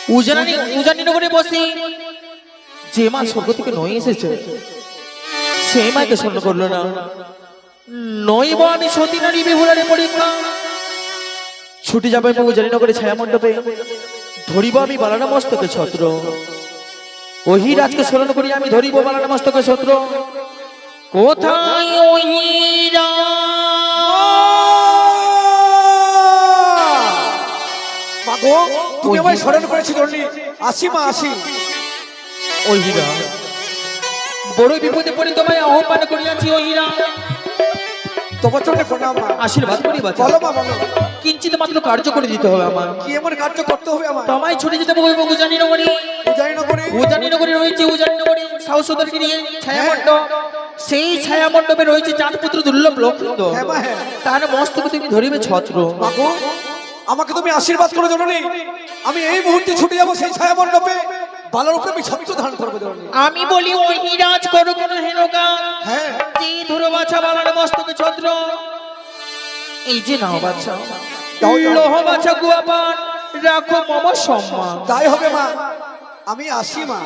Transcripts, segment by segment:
উজানি নগরে বসে যে মা স্বর্গ থেকে নয় এসেছে সেই মাকে স্মরণ করলো না। নইব আমি সতী নারী বিহুলারে পরীক্ষা ছুটে যাবে উজানি নগরে ছায়া মণ্ডপে ধরিব আমি বালানা মস্তকে ছত্র। ওহি রাজকে স্মরণ করি আমি ধরিব বালানা মস্তকে ছত্র। কোথায় ওহি মাগো তুমি আমায় স্মরণ করেছি জননী, আসি মা আসি। ওই হীরা বড় বিপদে পড়ে তোমায় আহ্বান করিয়াছি। ওই হীরা তোমার চরণে প্রণাম মা। আশীর্বাদ করি বাছা। বলো মা বলো। কিঞ্চিত মাত্র কার্য করে দিতে হবে আমার। কি এমন কার্য করতে হবে আমার? তোমায় ছুটে যেতে হবে উজানি নগরে। উজানি নগরে রয়েছে উজানি নগরে সাহসোদরকে নিয়ে ছায়া মণ্ডপ। সেই ছায়া মণ্ডপে রয়েছে চাঁদপুত্র দুর্লভ লক্ষিন্দ। তার মস্তকে তুমি ধরিবে ছত্র। মাগো আমাকে তুমি আশীর্বাদ করো জননী, আমি এই মুহূর্তে ছুটে যাবো সেই ছায়া মণ্ডপে, বালার উপরে আমি ছত্র ধারণ করবো জননী। আমি বলি ওই রাজ করো কোন হেনকা। হ্যাঁ যে ধরো বাছা বালার মস্তকে ছত্র। এই যে নাও বাছা লোহ বাছা গুয়াপান রাখো মম সম্মান। তাই হবে মা, আমি আসি মা।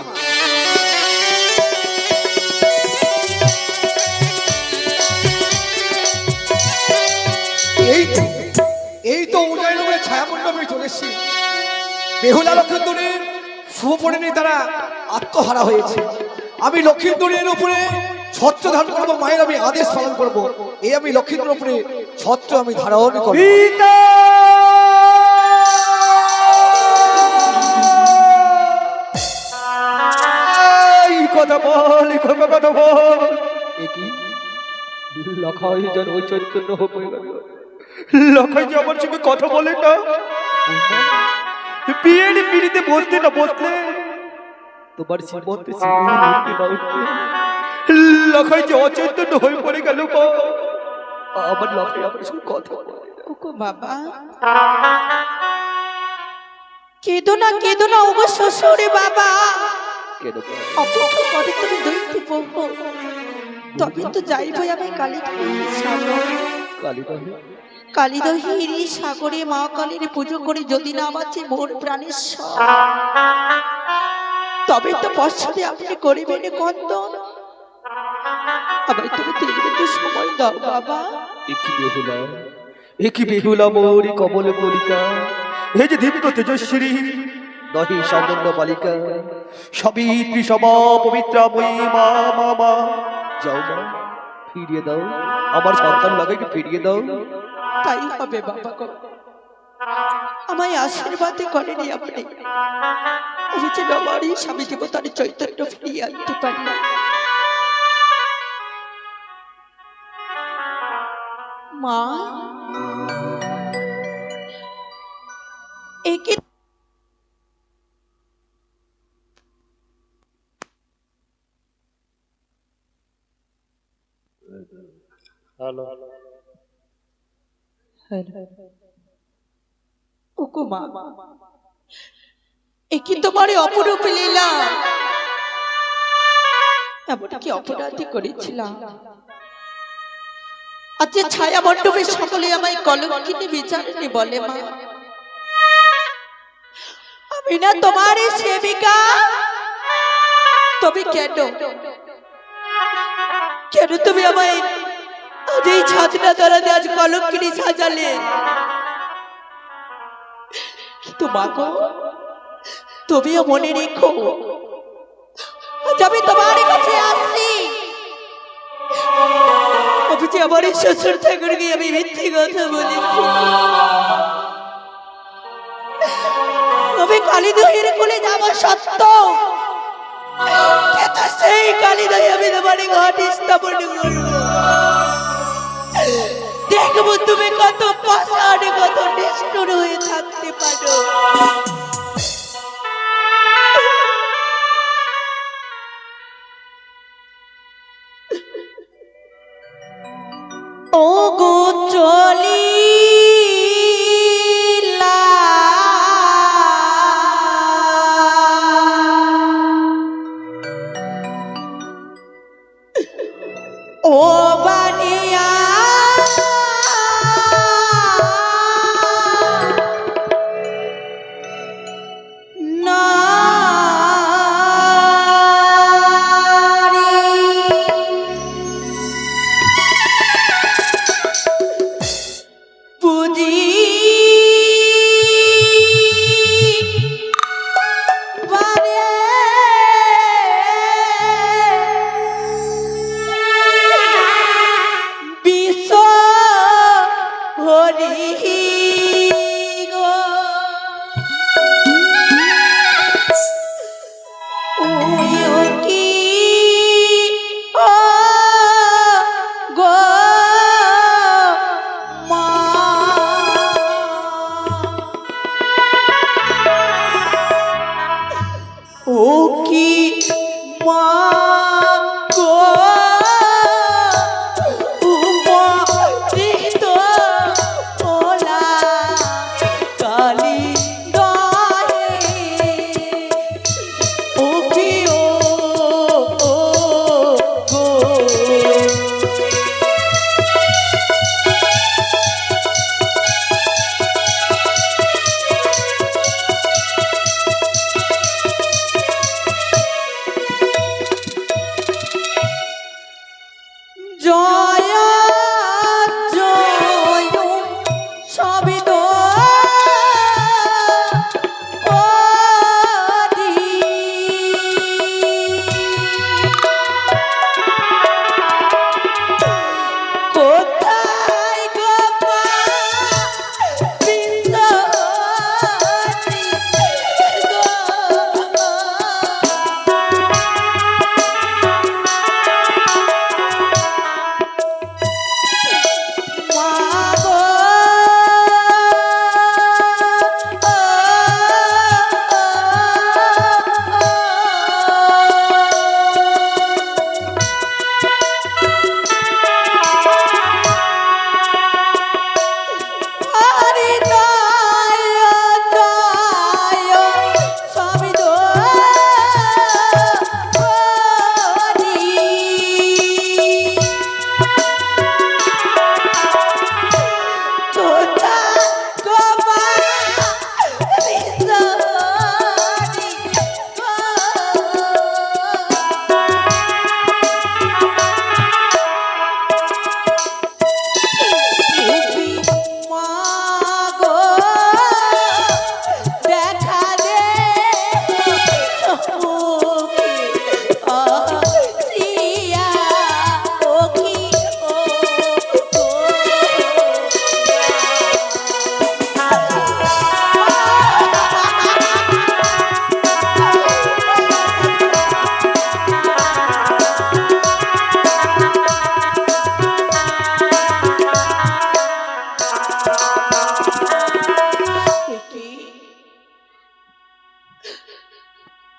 এই তো উদয় নগরের ছায়া মণ্ডপে চলে এসেছি। বেহুলা লক্ষিন্দরের শুভ পড়েনি, তারা আত্মহারা হয়েছে। আমি লক্ষিন্দরের উপরে ছত্র ধারণ করবো, মায়ের আমি আদেশ পালন করবো। এই আমি লক্ষিন্দরের উপরে ছত্র আমি ধারণ করবো। কথা বল কথা বল। একই লখাই যেন ওই চৈতন্য হয়ে গেল। লখাই যে আমার সঙ্গে কথা বলে না, বিয়ের পিড়িতে বসতে না বসলে তোমার জীবনতে লখাই যে অচৈতন্য হয়ে পড়ে গেল। আমার লখাই আমার সঙ্গে কথা বলে ওগো বাবা, কেঁদো না ওগো শ্বশুরে বাবা। কেন অপেক্ষা করে তুমি দৈত্যে পড়বো, তবে তো যাইবই আমি কালিদহির সাগরে মা কালীর পুজো করে যদি না বাঁচে মোর প্রাণেশ্বর, তবে তো পশ্চাতে আপনি করিবেন কন্দন। আবার তুমি 3 মিনিট সময় দাও বাবা। একই বেহুলা মোরি কমল কলিকা, এই যে দীপ্ত তেজস্বী দহি সামান্য বালিকা, সবিত্রী সমা পবিত্রা মই মা মা মা। যাও মা, ফিরিয়ে দাও আমার সন্তান লাগাকে, ফিরিয়ে দাও। তাই হবে বাবা গো, আমায় আশীর্বাদ করেনি আপনি। আমি যেন আমার এই স্বামী দেবতার চৈতন্য ফিরিয়ে আনতে পারি। মা একে ওগো মা, একি তোমার অপরূপ লীলা। এমন কি অপরাধী করেছিলাম আজ ছায়া মণ্ডপে সকলে আমায় কলঙ্কিনী বিচারিণী বলে। মা আমি না তোমার সেবিকা, তবে কেন তুমি আমায় আজ এই ছাদনা দ্বারা আজ কলঙ্কিনী সাজালে? কিন্তু মা গো, তুমিও মনে রেখো, আজ আমি তোমার কাছে আসছি, আমি যে আমার শ্বশুর ঠাকুরকে আমি মিথ্যে কথা বলেছি। আমি কালীদহের কোলে যাব সত্য, কিন্তু সেই কালীদহে আমি তোমার ঘট স্থাপন করবো। দেখবো তুমি কত পাষাণ, কত নিষ্ঠুর হয়ে থাকতে পারো। ও গো চলি ও বানিয়া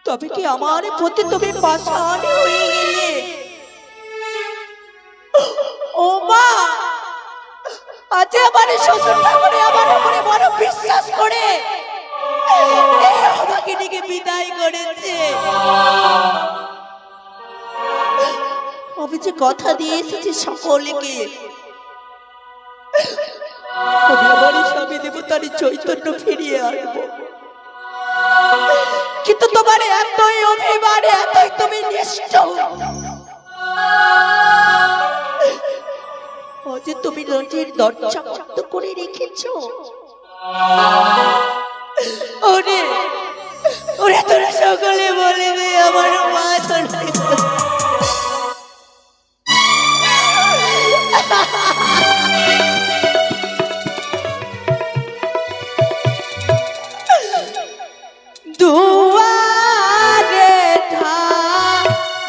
তবে কি আমার প্রতি তুমি পাষাণ হয়ে গেলে? ও মা, আজ আমার শ্বশুর ঠাকুরে আমার উপরে বড় বিশ্বাস করে এই অভাগিনীকে বিদায় করেছে। আমি যে কথা দিয়ে এসেছি সকলকে, আমি আমার স্বামী দেবতার চৈতন্য ফিরিয়ে আনবো, কিন্তু তোমার এতই অভিমান, এতই তুমি নিষ্ঠুর, যে তুমি নদীর দরজা বন্ধ করে রেখেছো। ওরে ওরে তোরা সকলে বলবে আমার মা দুয়ারে থামোনা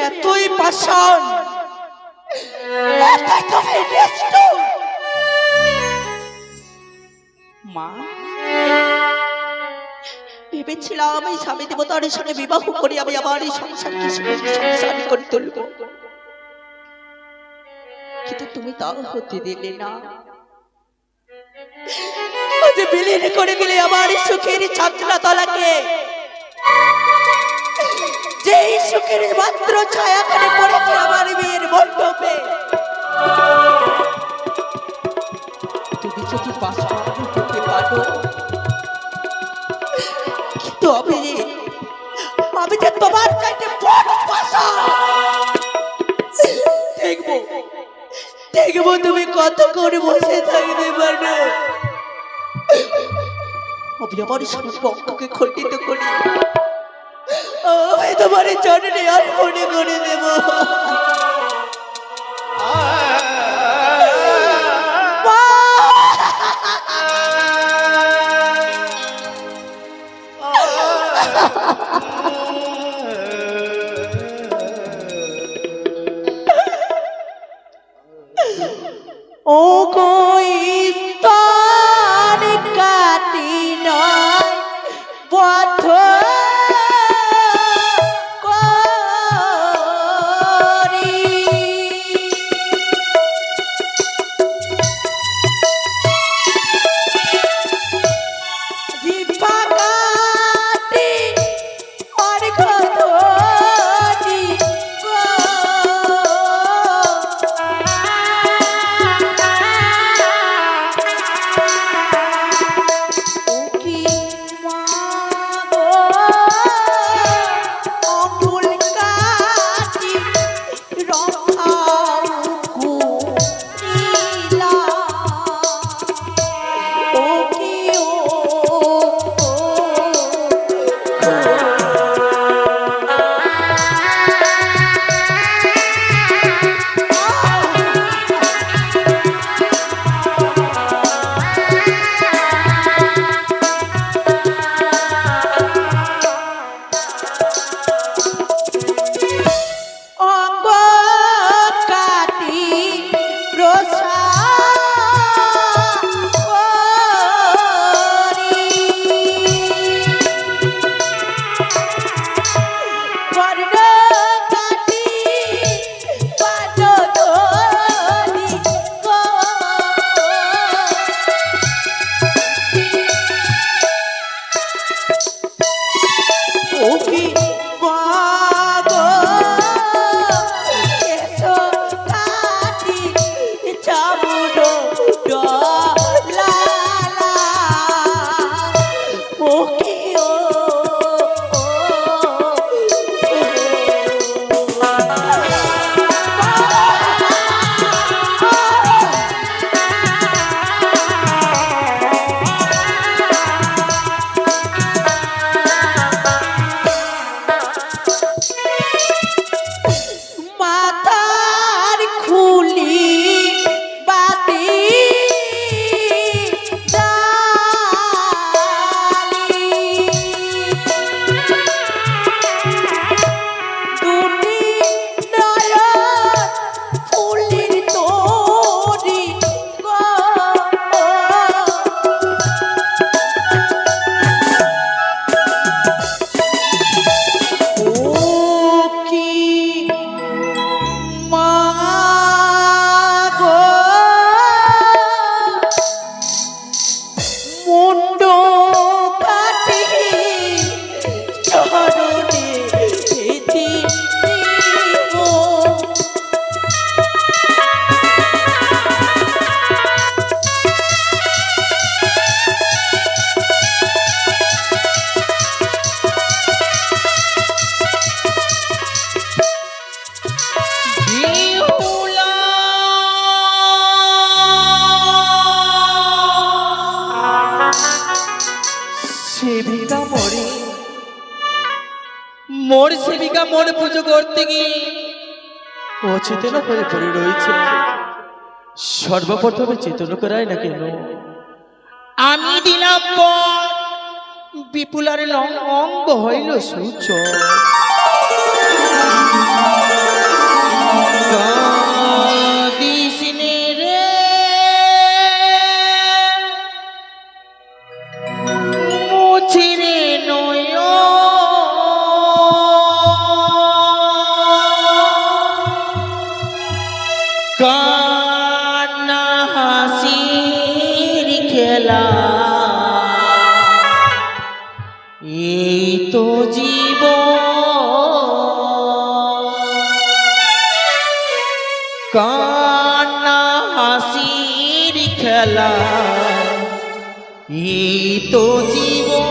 এতই পাষাণ, এতই তুমি নিষ্ঠুর। মা, ভেবেছিলাম এই স্বামী দেবতার সঙ্গে বিবাহ করে আমি আমার এই সংসারকে সংসার করে তুলব, কিন্তু তুমি তাও হতে দিলে না। যে বিলীন করে দিলে আমার সুখের ছাত্রা তলাকে, যে সুখের মাত্র ছায়া করে পড়েছে আমার বিয়ের মণ্ডপে। তুমি যদি পাষাণ হতে পারো, কিন্তু আমি যে তোমার চাইতে বড় পাষাণ। দেখবো দেখবো তুমি কত করে বসে থাকতে পারো। আমি আমার সর্বঙ্গকে খণ্ডিত করি, আমি তোমার চরণে অর্পণ করে দেব। ও স্তন কাটি নয় বদ্ধ সেবিকা মনে পুজো করতে গিয়ে অচেতন হয়ে পড়ে রয়েছে। সর্বপ্রথমে চেতন করায় না কেন? আমি দিলাম পর, বিপুলার অঙ্গ হইল সূচ। কাঁদিসনে রে মুছিরে নয়ন, কান্না হাসির খেলা, এই তো জীবন। কান্না হাসির খেলা, এই তো জীবন।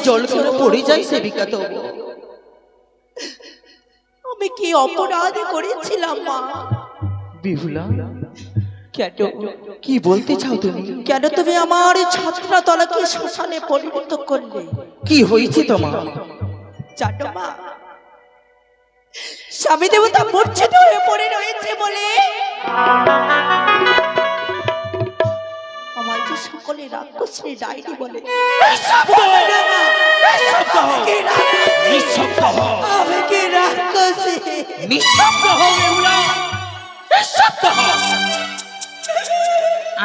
জল করে পড়ে যায় সেবিকা। তো আমি কি অপরাধ করেছিলাম মা? বিহুলা, কেন কি বলতে চাও তুমি? কেন তুমি আমার ছাত্রতলাকে শ্মশানে পরিণত করলে? কি হয়েছে তোমার? জানো মা, স্বামী দেবতা মূর্ছিত হয়ে পড়ে রয়েছে বলে আমার যে সকলে রাক্ষসী ডাইনি বলে। আমি কি রাক্ষসী?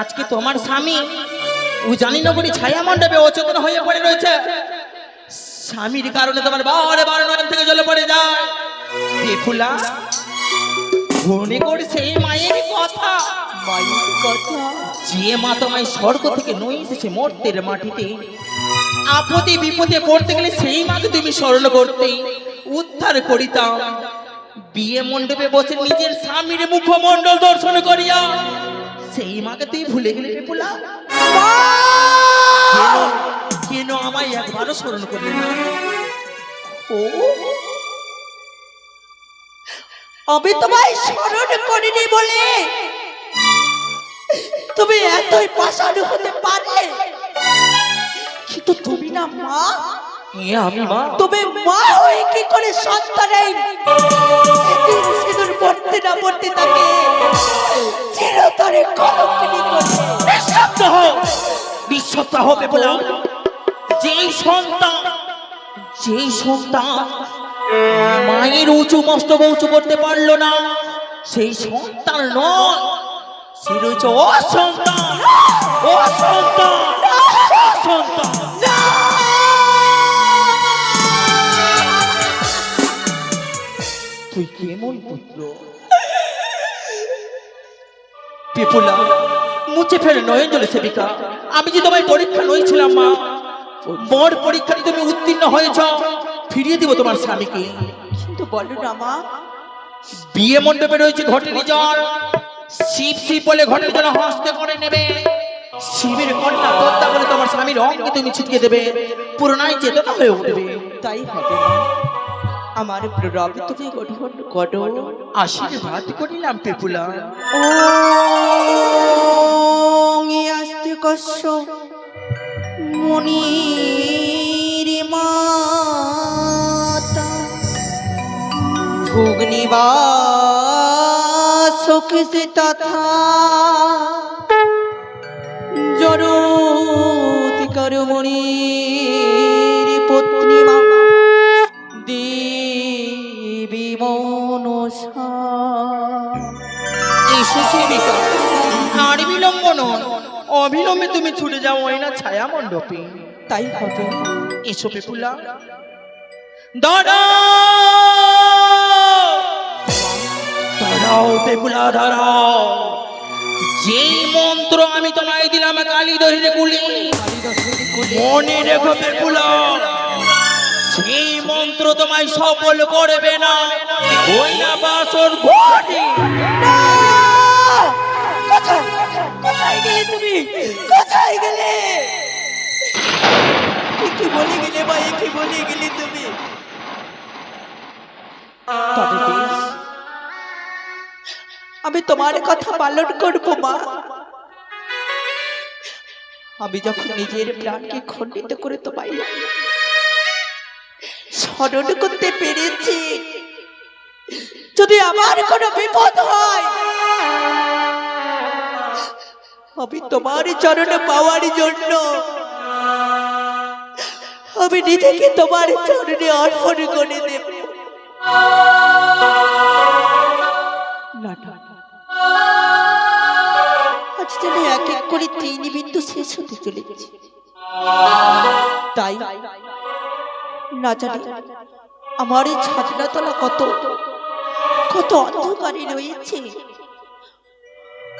আজকে তোমার স্বামী ও জানি না বলি ছায়া মণ্ডপে অচেতন হয়ে পড়ে রয়েছে। স্বামীর কারণে তোমার বারে বারে নয়ন থেকে জলে পড়ে যায়। বিপুলা, মনে করে সেই মায়ের কথা, মায়ের কথা যে মা তোমায় স্বর্গ থেকে নয়ে এসেছে মর্তের মাটিতে। আপদে বিপদে পড়তে গেলে সেই মাকে তুমি স্মরণ করতে, উদ্ধার করিতাম। বিয়ে মণ্ডপে বসে নিজের স্বামীর মুখমণ্ডল দর্শন করিয়া সেই মাকে তুই ভুলে গেলে বিপুলা। কেন আমায় একবারও স্মরণ করলে না? ও, আমি তোমায় স্মরণ করিনি বলে তুমি এতই পাষাণ হতে পারে? কিন্তু তুমি না মা। আমি মা? তুমি মা হয়ে কি করে সন্তানের সিঁদুর পড়তে না পড়তে তাকে চিরতরে কলঙ্কিনী করলে? নিঃশব্দ হবে বলে যেই সন্তান মায়ের উঁচু মস্তক উঁচু করতে পারলো না, সেই সন্তান নয়, সে রয়েছে অসন্তান, অসন্তান, অসন্তান। তুই কেমন পুত্র? পিপুলা মুছে ফেলে নয়ন জলে সেবিকা, আমি যে তোমায় পরীক্ষা নইছিলাম মা, বড় পরীক্ষায় তুমি উত্তীর্ণ হয়েছ, ফিরিয়ে দিব তোমার স্বামীকে। কিন্তু বলো না মা, বিয়ে মণ্ডপে রয়েছে ঘটের জল, শিব শিব বলে ঘটের জল হস্তে করে নেবে, শিবের কন্যা দত্তা বলে তোমার স্বামীর অঙ্গে তুমি ছিটিয়ে দেবে, পুরনায় চেতনা হয়ে উঠবে। তাই হবে মা। আমার প্ররবে তুমি গঠন করো। আশীর্বাদ করিলাম পিপুলা। ওং আস্তে কস্য মনির মাতা ভুগ্নিবাসকে তথা জরতিকর মনির পত্নী মা দেবী মনসা। এসো সেবিকা, আর বিলম্ব নয়, অবিলম্বে তুমি ছুটে যাও ওই না ছায়া মণ্ডপে। তাই হবে। এসো পিপুলা। দাঁড়াও, দাঁড়াও পিপুলা, দাঁড়াও। যেই মন্ত্র আমি তোমায় দিলাম কালী দহিরে গুলি, মনে রেখো পিপুলা, সেই মন্ত্র তোমায় সফল করবে না ওই না বাসর ঘটে। কোথায় গেলে তুমি? কোথায় গেলে? কি বলে গেলে ভাই, কি বলে গেলে তুমি? তবে বেশ, আমি তোমার কথা পালন করবো মা। আমি যখন নিজের প্রাণকে খণ্ডিত করে তোমায় স্মরণ করতে পেরেছি, যদি আমার কোনো বিপদ হয় আমি তোমার চরণ পাওয়ার জন্য আমি নিজেকে তোমার চরণে অর্পণ করে দেব। না না, আজ যেন এক এক করে 3 বিন্দু শেষ হতে চলেছে। তাই না জানি আমার এই ছাদনাতলা কত কত অন্ধকারে রয়েছে,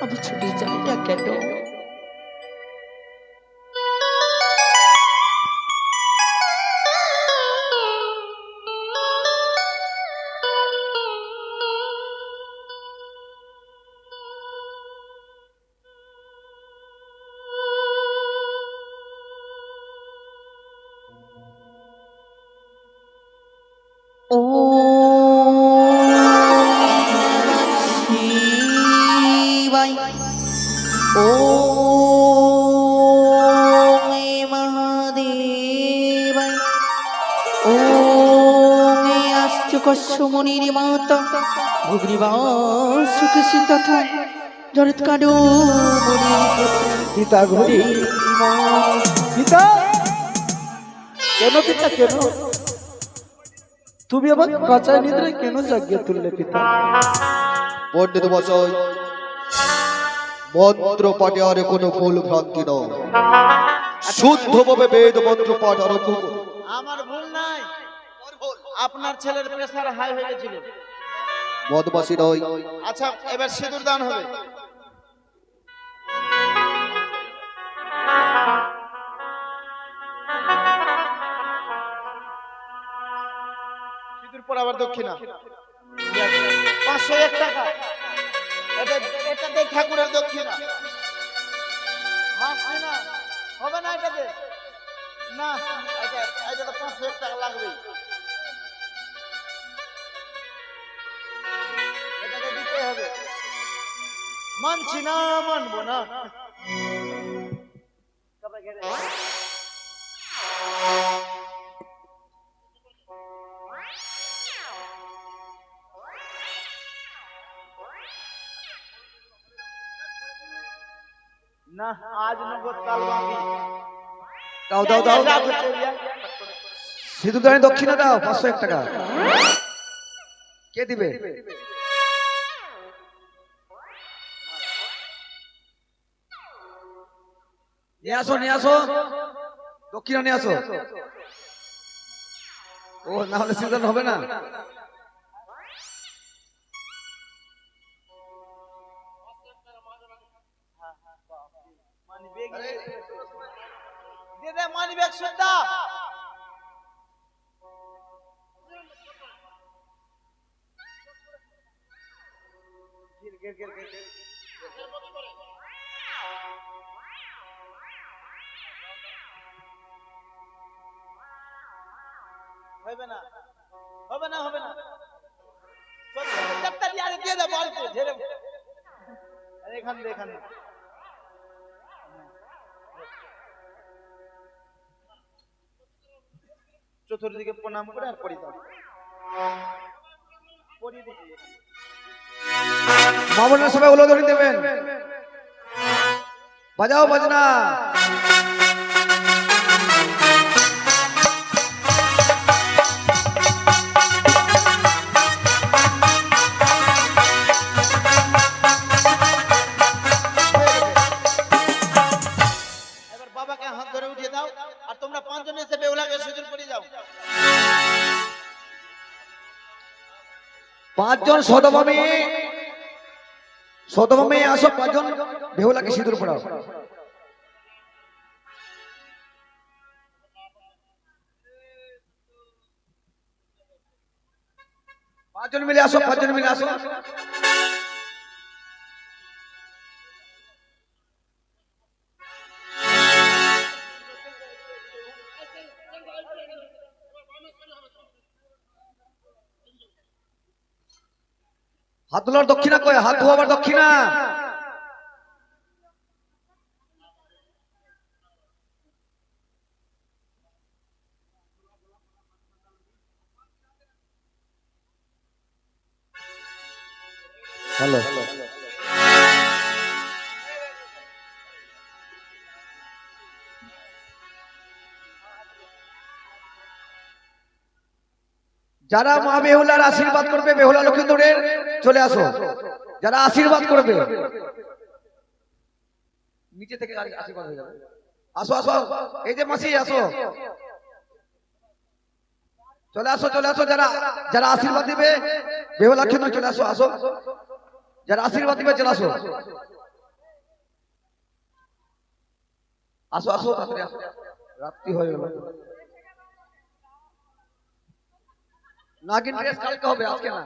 আমি ছুটে যাই না কেন? ও শিবাই, ও মহাদেবাই, ও আস্তে কস্য মনির মাতা ভুগ্নিবাসকে তথা জরৎকারো মনির পিতা ঘরে পিতা, কেন পিতা কেন? তুমি আবার কাঁচায় নিদ্রায় কেন জাগিয়ে তুললে পিতা? পণ্ডিত মশাই, মন্ত্র পাঠে আর কোনো ভুল ভ্রান্তি নয়, শুদ্ধভাবে বেদ মন্ত্র পাঠ আরম্ভ করুন। আমার ভুল নাই, আপনার ছেলের প্রেসার হাই হয়ে গেছিল। মদবাসী নয়, আচ্ছা, এবার সিঁদুর দান হবে। সিঁদুর পর আবার দক্ষিণা 501 টাকা। এটাতে ঠাকুরের দক্ষিণা। হাসছি না, হবে না এটাতে? না, এটা তো 501 টাকা লাগবে। এটাতে দিতে হবে। মানছি না, মানবো না। না, আজ নগদ কাল বাকি। দাও দাও দাও। রাখো চলিয়া। সিঁদুর দানে দক্ষিণা দাও 501 টাকা। কে দিবে? নিয়ে আসো দক্ষিণা নিয়ে আসো। ও না হলে সিঁদুর হবে না। মানি ব্যাগ দে দে, মানি ব্যাগ সুদ্ধা গির হবে না চারটা দিয়ে দে বাড়িতে ঝেড়ে। এখান দে চতুর্দিকে প্রণাম করে আর পড়ি দাও। পড়িয়ে দিচ্ছি। মামুনের সবাই উলুধ্বনি দেবেন। বাজাও বাজনা। এবার বাবাকে হাত ধরে উঠিয়ে দাও আর তোমরা 5 জন এসে বেহুলাকে সিঁদুর পরিয়ে দাও। 5 জন সদমামে আসো। 5 জন বেহুলাকে সিঁদুর পরাও। 5 জন মিলে আসো। 5 জন মিলে আসো। হাত ধোয়ার দক্ষিণা কয়? হাত ধোয়াবার দক্ষিণা। হ্যালো যারা মা বেহুলার আশীর্বাদ করবে, বেহুলা লক্ষ্মীন্দরের চলে আসো। যারা আশীর্বাদ করবে নিচে থেকে আশীর্বাদ হয়ে যাবে। আসো আসো, এই যে মাসি আসো, চলে আসো চলে আসো। যারা আশীর্বাদ দিবে বেহুলা লক্ষ্মীন্দর চলে আসো। আসো যারা আশীর্বাদ দিবে চলে আসো। আসো আসো তাড়াতাড়ি আসো, রাত্রি হয়ে গেল। নাগিন ড্রেস কালকে হবে, আজকে না।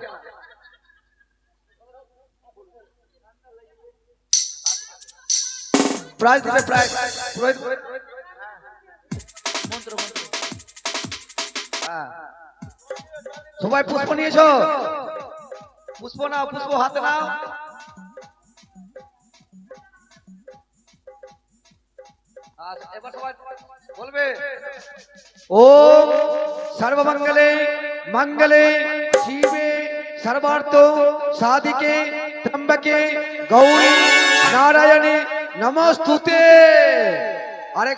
প্রাইজ দিবে, প্রাইজ মন্ত্র। সবাই পুষ্প নিয়েছো? পুষ্প নাও, পুষ্প হাতে নাও। এবার সবাই বলবে ওম সর্বমঙ্গলে मंगले शिवे सर्वार्थ साधिके त्र्यंबके गौरी नारायणी नमस्तुते। अरे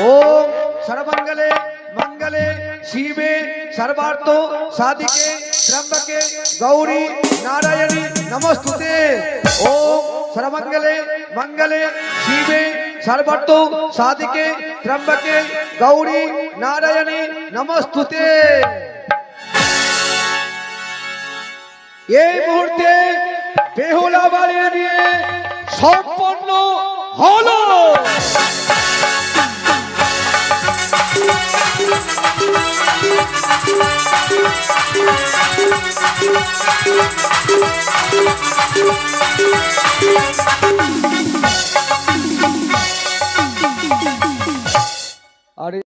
ओम सर्वमंगले मंगले शिवे सर्वार्थ साधिके त्र्यंबके गौरी नारायणी नमस्तुते। ओम सर्वमंगले मंगले शिवे सर्वार्थ साधिके त्र्यंबके गौरी नारायणी नमस्तुते। এই মুহূর্তে বেহুলা বাড়ির বিয়ে সম্পন্ন হলো।